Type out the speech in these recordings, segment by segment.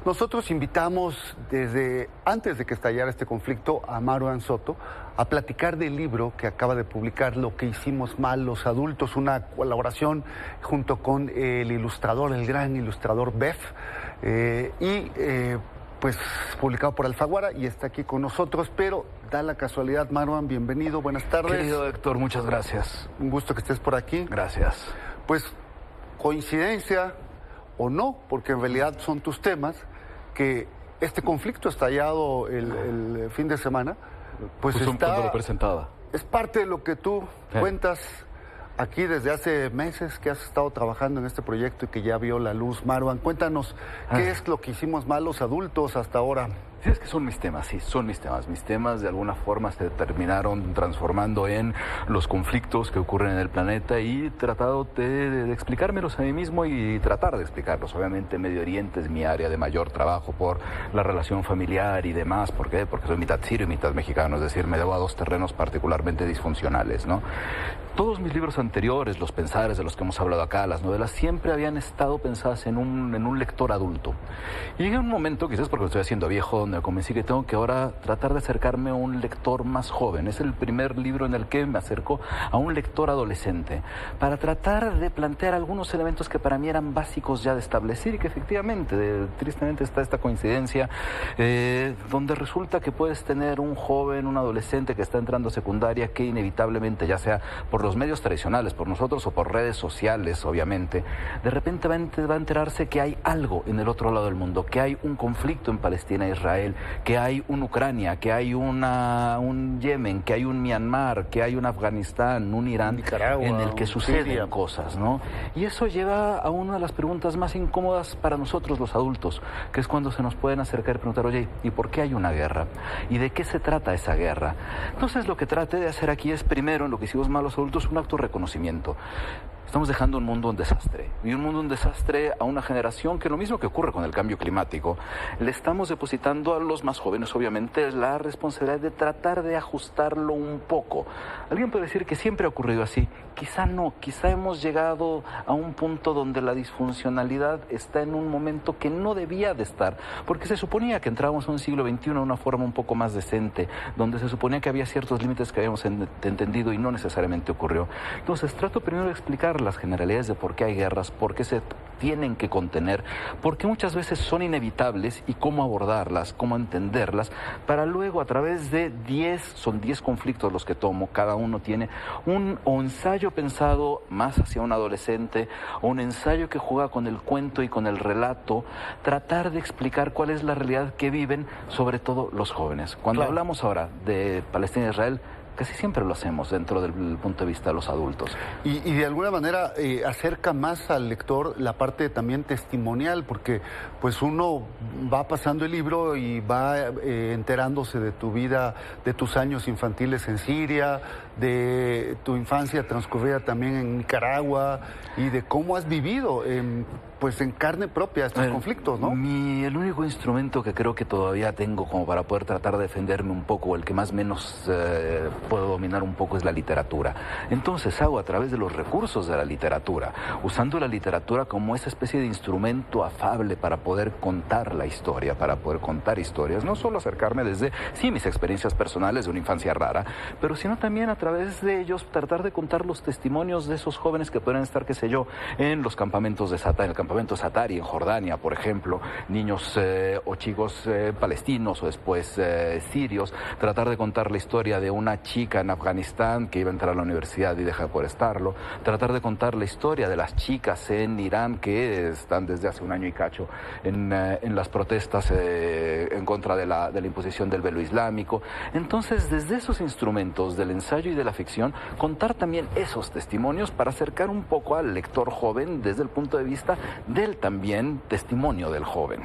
Nosotros invitamos desde antes de que estallara este conflicto a Marwan Soto a platicar del libro que acaba de publicar, Lo que hicimos mal los adultos, una colaboración junto con el ilustrador, el gran ilustrador Bef, pues publicado por Alfaguara y está aquí con nosotros, pero da la casualidad, Marwan, bienvenido, buenas tardes. Querido Héctor, muchas gracias. Un gusto que estés por aquí. Gracias. Pues, coincidencia o no, porque en realidad son tus temas, que este conflicto estallado el fin de semana, pues Cuando lo presentaba. Es parte de lo que tú cuentas aquí desde hace meses que has estado trabajando en este proyecto y que ya vio la luz. Marwan, cuéntanos, ¿qué es lo que hicimos mal los adultos hasta ahora? Sí, es que son mis temas, sí, son mis temas. Mis temas de alguna forma se terminaron transformando en los conflictos que ocurren en el planeta y he tratado de explicármelos a mí mismo y tratar de explicarlos. Obviamente Medio Oriente es mi área de mayor trabajo por la relación familiar y demás. ¿Por qué? Porque soy mitad sirio y mitad mexicano, es decir, me debo a dos terrenos particularmente disfuncionales, ¿no? Todos mis libros anteriores, los pensares de los que hemos hablado acá, las novelas, siempre habían estado pensadas en un lector adulto. Y llegué a un momento, quizás porque estoy haciendo viejo, donde me convencí que tengo que ahora tratar de acercarme a un lector más joven. Es el primer libro en el que me acerco a un lector adolescente, para tratar de plantear algunos elementos que para mí eran básicos ya de establecer y que efectivamente, tristemente está esta coincidencia, donde resulta que puedes tener un joven, un adolescente que está entrando a secundaria, que inevitablemente, ya sea por los medios tradicionales, por nosotros o por redes sociales, obviamente, de repente va a enterarse que hay algo en el otro lado del mundo, que hay un conflicto en Palestina e Israel, que hay un Ucrania, que hay un Yemen, que hay un Myanmar, que hay un Afganistán, un Irán, Nicaragua, en el que suceden Siria. cosas, ¿no? Y eso lleva a una de las preguntas más incómodas para nosotros los adultos, que es cuando se nos pueden acercar y preguntar, oye, ¿y por qué hay una guerra? ¿Y de qué se trata esa guerra? Entonces lo que traté de hacer aquí es, primero, en lo que hicimos mal los adultos, un acto de reconocimiento. Estamos dejando un mundo en desastre, y un mundo en desastre a una generación que, lo mismo que ocurre con el cambio climático, le estamos depositando a los más jóvenes, obviamente, la responsabilidad de tratar de ajustarlo un poco. Alguien puede decir que siempre ha ocurrido así. Quizá no, quizá hemos llegado a un punto donde la disfuncionalidad está en un momento que no debía de estar, porque se suponía que entrábamos en un siglo XXI de una forma un poco más decente, donde se suponía que había ciertos límites que habíamos entendido y no necesariamente ocurrió. Entonces trato primero de explicar las generalidades de por qué hay guerras, por qué se tienen que contener, por qué muchas veces son inevitables y cómo abordarlas, cómo entenderlas, para luego a través de 10 conflictos los que tomo, cada uno tiene un ensayo pensado más hacia un adolescente, o un ensayo que juega con el cuento y con el relato, tratar de explicar cuál es la realidad que viven, sobre todo los jóvenes. Cuando hablamos ahora de Palestina e Israel, casi siempre lo hacemos dentro del punto de vista de los adultos. Y de alguna manera acerca más al lector la parte también testimonial, porque pues uno va pasando el libro y va enterándose de tu vida, de tus años infantiles en Siria, de tu infancia transcurrida también en Nicaragua y de cómo has vivido pues en carne propia estos conflictos, ¿no? El único instrumento que creo que todavía tengo como para poder tratar de defenderme un poco, el que más o menos puedo dominar un poco, es la literatura. Entonces hago a través de los recursos de la literatura, usando la literatura como esa especie de instrumento afable para poder contar la historia, para poder contar historias, no solo acercarme desde, sí, mis experiencias personales de una infancia rara, pero sino también a través de ellos tratar de contar los testimonios de esos jóvenes que pueden estar, qué sé yo, en los campamentos de Satán, en el campamento Satari en Jordania, por ejemplo, niños o chicos palestinos o después sirios, tratar de contar la historia de una chica en Afganistán que iba a entrar a la universidad y deja de poder estarlo, tratar de contar la historia de las chicas en Irán que están desde hace un año y cacho en las protestas en contra de la imposición del velo islámico. Entonces, desde esos instrumentos del ensayo y de la ficción, contar también esos testimonios para acercar un poco al lector joven desde el punto de vista del también testimonio del joven.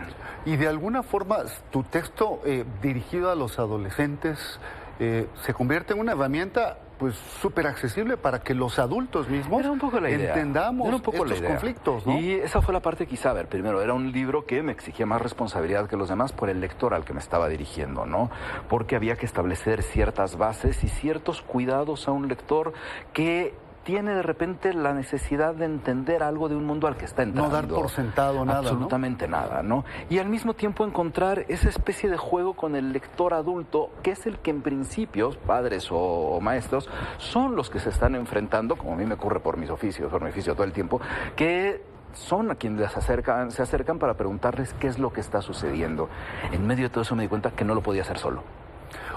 Y de alguna forma tu texto dirigido a los adolescentes se convierte en una herramienta pues súper accesible para que los adultos mismos era un poco la idea. Entendamos era un poco estos conflictos, ¿no? Y esa fue la parte quizá, a ver, primero, era un libro que me exigía más responsabilidad que los demás por el lector al que me estaba dirigiendo, ¿no? Porque había que establecer ciertas bases y ciertos cuidados a un lector que tiene de repente la necesidad de entender algo de un mundo al que está entrando. No dar por sentado nada, absolutamente nada, ¿no? Y al mismo tiempo encontrar esa especie de juego con el lector adulto, que es el que en principio, padres o maestros, son los que se están enfrentando, como a mí me ocurre por mi oficio todo el tiempo, que son a quienes se acercan para preguntarles qué es lo que está sucediendo. En medio de todo eso me di cuenta que no lo podía hacer solo.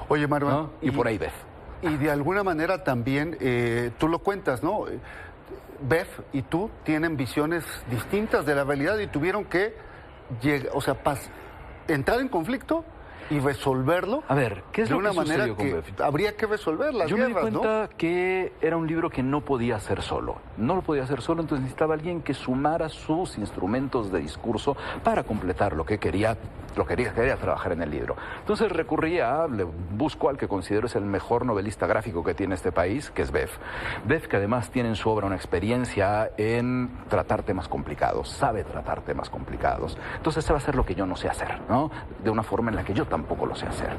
Oye, Marwan, ¿no? Y por ahí Beth. Y de alguna manera también, tú lo cuentas, ¿no? Beth y tú tienen visiones distintas de la realidad y tuvieron que entrar en conflicto y resolverlo. A ver, ¿qué es lo que sucedió con Beth? Habría que resolver las guerras, me di cuenta, ¿no? que era un libro que no podía hacer solo. No lo podía hacer solo, entonces necesitaba alguien que sumara sus instrumentos de discurso para completar lo que quería trabajar en el libro. Entonces le busco al que considero es el mejor novelista gráfico que tiene este país, que es Beth. Beth, que además tiene en su obra una experiencia en tratar temas complicados, sabe tratar temas complicados. Entonces, ese va a ser lo que yo no sé hacer, ¿no? De una forma en la que yo tampoco lo sé hacer.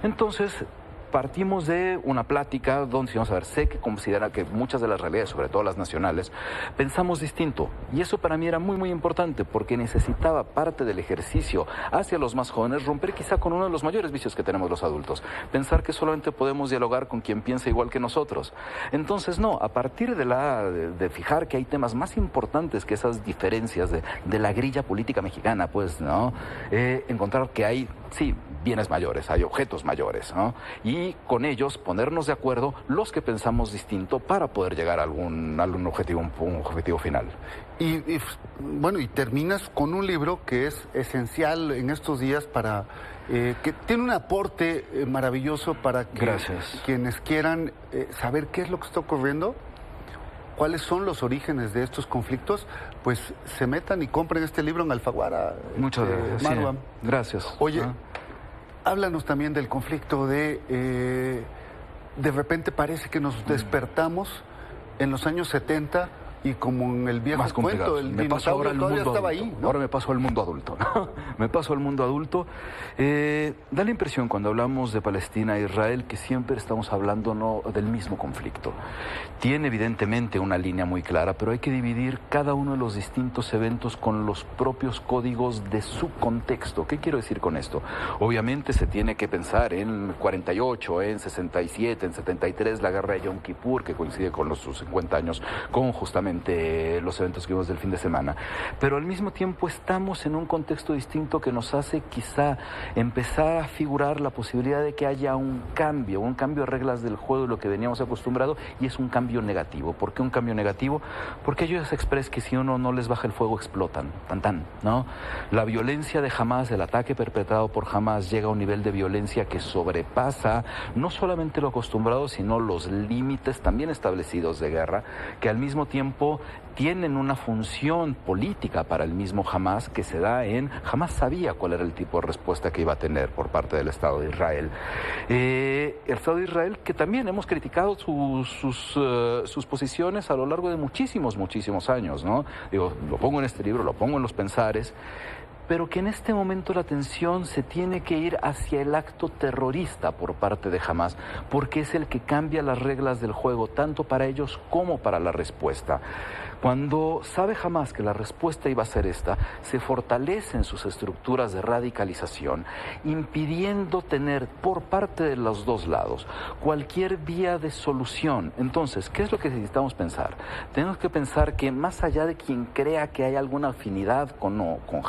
Entonces, partimos de una plática donde, vamos a ver, sé que considera que muchas de las realidades, sobre todo las nacionales, pensamos distinto. Y eso para mí era muy, muy importante, porque necesitaba parte del ejercicio hacia los más jóvenes romper quizá con uno de los mayores vicios que tenemos los adultos. Pensar que solamente podemos dialogar con quien piensa igual que nosotros. Entonces, no, a partir de fijar que hay temas más importantes que esas diferencias de la grilla política mexicana, pues, ¿no? Encontrar que hay, sí, bienes mayores, hay objetos mayores, ¿no? Y con ellos ponernos de acuerdo los que pensamos distinto para poder llegar a algún objetivo, un objetivo final. Y terminas con un libro que es esencial en estos días para que tiene un aporte maravilloso para que quienes quieran saber qué es lo que está ocurriendo, cuáles son los orígenes de estos conflictos, pues se metan y compren este libro en Alfaguara. Muchas gracias. Marwan. Sí, gracias. Oye, háblanos también del conflicto de repente parece que nos despertamos en los años 70 y como en el viejo cuento, el dinosaurio todavía estaba ahí, ¿no? Ahora me paso al mundo adulto, ¿no? Me paso al mundo adulto. Da la impresión cuando hablamos de Palestina e Israel que siempre estamos hablando del mismo conflicto. Tiene evidentemente una línea muy clara, pero hay que dividir cada uno de los distintos eventos con los propios códigos de su contexto. ¿Qué quiero decir con esto? Obviamente se tiene que pensar en 48, en 67, en 73, la guerra de Yom Kippur, que coincide con sus 50 años, con justamente los eventos que vimos del fin de semana. Pero al mismo tiempo estamos en un contexto distinto que nos hace quizá empezar a figurar la posibilidad de que haya un cambio de reglas del juego de lo que veníamos acostumbrados, y es un cambio negativo. ¿Por qué un cambio negativo? Porque ellos expresan que si uno no les baja el fuego explotan, ¿no? La violencia de Hamás, el ataque perpetrado por Hamás llega a un nivel de violencia que sobrepasa no solamente lo acostumbrado, sino los límites también establecidos de guerra, que al mismo tiempo tienen una función política para el mismo Hamás, que se da Hamás sabía cuál era el tipo de respuesta que iba a tener por parte del Estado de Israel. El Estado de Israel, que también hemos criticado sus posiciones a lo largo de muchísimos años, ¿no? Digo, lo pongo en este libro, lo pongo en los pensares, pero que en este momento la atención se tiene que ir hacia el acto terrorista por parte de Hamás, porque es el que cambia las reglas del juego, tanto para ellos como para la respuesta. Cuando sabe Hamás que la respuesta iba a ser esta, se fortalecen sus estructuras de radicalización, impidiendo tener por parte de los dos lados cualquier vía de solución. Entonces, ¿qué es lo que necesitamos pensar? Tenemos que pensar que más allá de quien crea que hay alguna afinidad con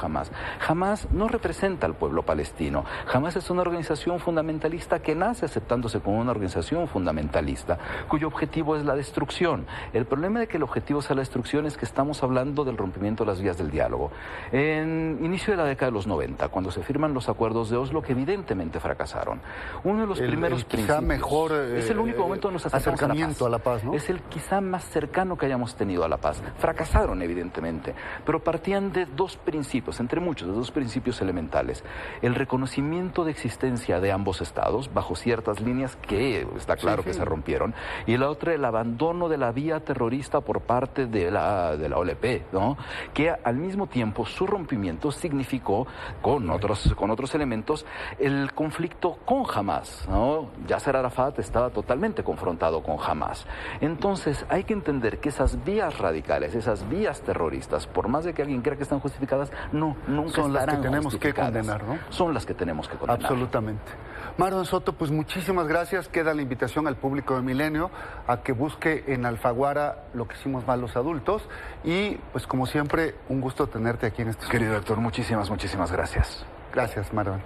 Hamás, Hamás no representa al pueblo palestino. Hamás es una organización fundamentalista que nace aceptándose como una organización fundamentalista, cuyo objetivo es la destrucción. El problema de que el objetivo sea la destrucción es que estamos hablando del rompimiento de las vías del diálogo. En inicio de la década de los 90, cuando se firman los acuerdos de Oslo, que evidentemente fracasaron, uno de los primeros quizá mejor es el único momento donde nos acercamos acercamiento a la paz, ¿no? Es el quizá más cercano que hayamos tenido a la paz. Fracasaron, evidentemente, pero partían de dos principios, entre muchos, de dos principios elementales. El reconocimiento de existencia de ambos estados, bajo ciertas líneas que está claro que se rompieron, y la otra, el abandono de la vía terrorista por parte de de la OLP, ¿no? Que al mismo tiempo su rompimiento significó, con otros elementos, el conflicto con Hamás, ¿no? Yasser Arafat estaba totalmente confrontado con Hamás. Entonces hay que entender que esas vías radicales, esas vías terroristas, por más de que alguien crea que están justificadas, nunca son las que estarán tenemos que justificadas. condenar, ¿no? Son las que tenemos que condenar. Absolutamente. Marlon Soto, pues muchísimas gracias. Queda la invitación al público de Milenio a que busque en Alfaguara Lo que hicimos mal los adultos. Y pues como siempre, un gusto tenerte aquí en este Querido Héctor, muchísimas gracias. Gracias, Marlon.